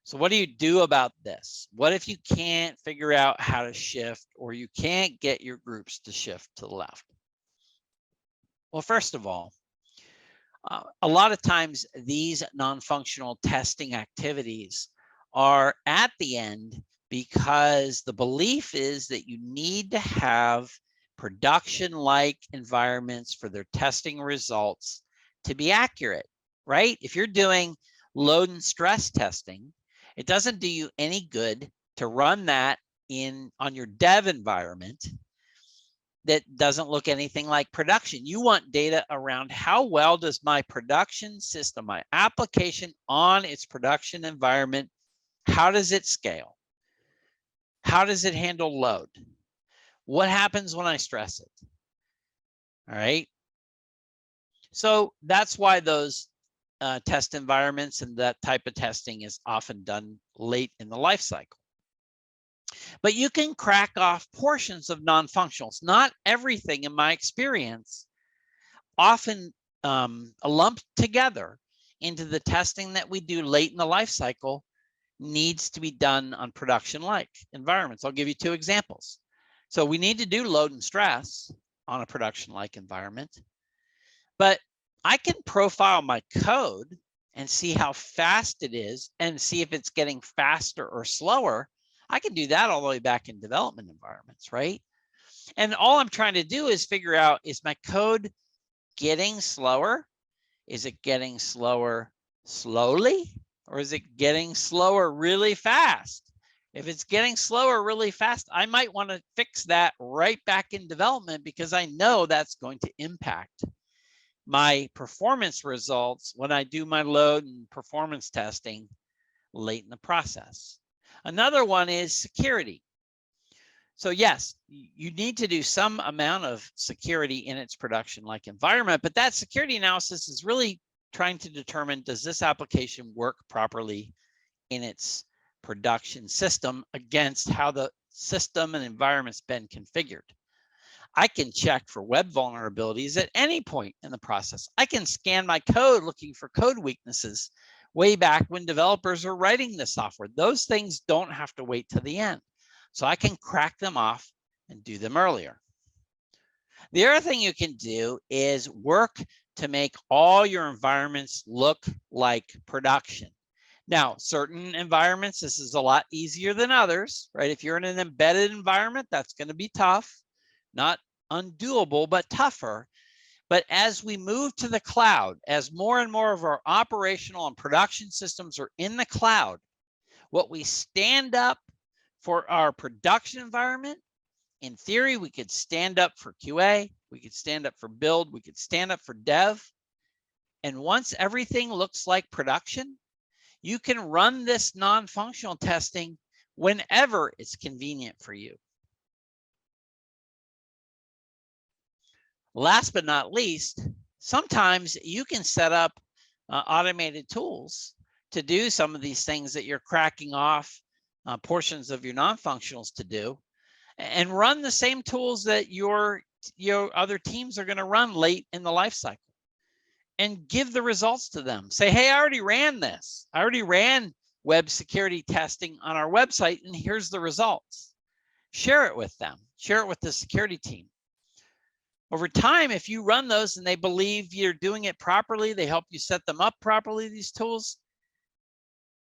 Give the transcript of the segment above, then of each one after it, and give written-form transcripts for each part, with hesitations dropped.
So what do you do about this? What if you can't figure out how to shift, or you can't get your groups to shift to the left? Well, first of all, a lot of times these non-functional testing activities are at the end because the belief is that you need to have production-like environments for their testing results to be accurate, right? If you're doing load and stress testing, it doesn't do you any good to run that on your dev environment that doesn't look anything like production. You want data around how well does my production system, my application on its production environment, how does it scale? How does it handle load? What happens when I stress it? All right. So that's why those test environments and that type of testing is often done late in the life cycle. But you can crack off portions of non-functionals. Not everything, in my experience, often lumped together into the testing that we do late in the life cycle needs to be done on production-like environments. I'll give you two examples. So we need to do load and stress on a production-like environment, but I can profile my code and see how fast it is and see if it's getting faster or slower. I can do that all the way back in development environments, right? And all I'm trying to do is figure out, is my code getting slower? Is it getting slower slowly? Or is it getting slower really fast? If it's getting slower really fast, I might want to fix that right back in development because I know that's going to impact my performance results when I do my load and performance testing late in the process. Another one is security. So yes, you need to do some amount of security in its production-like environment, but that security analysis is really trying to determine, does this application work properly in its production system against how the system and environment's been configured? I can check for web vulnerabilities at any point in the process. I can scan my code looking for code weaknesses way back when developers are writing the software. Those things don't have to wait to the end. So I can crack them off and do them earlier. The other thing you can do is work to make all your environments look like production. Now, certain environments, this is a lot easier than others, right? If you're in an embedded environment, that's going to be tough, not undoable, but tougher. But as we move to the cloud, as more and more of our operational and production systems are in the cloud, what we stand up for our production environment, in theory, we could stand up for QA, we could stand up for build, we could stand up for dev. And once everything looks like production, you can run this non-functional testing whenever it's convenient for you. Last but not least, sometimes you can set up automated tools to do some of these things that you're cracking off portions of your non-functionals to do, and run the same tools that your other teams are going to run late in the life cycle, and give the results to them. Say, hey, I already ran this. I already ran web security testing on our website, and here's the results. Share it with them. Share it with the security team. Over time, if you run those and they believe you're doing it properly, they help you set them up properly, these tools,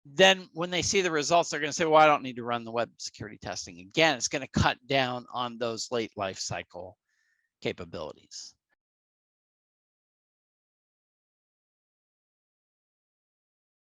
then when they see the results, they're going to say, well, I don't need to run the web security testing again. It's going to cut down on those late life cycle capabilities.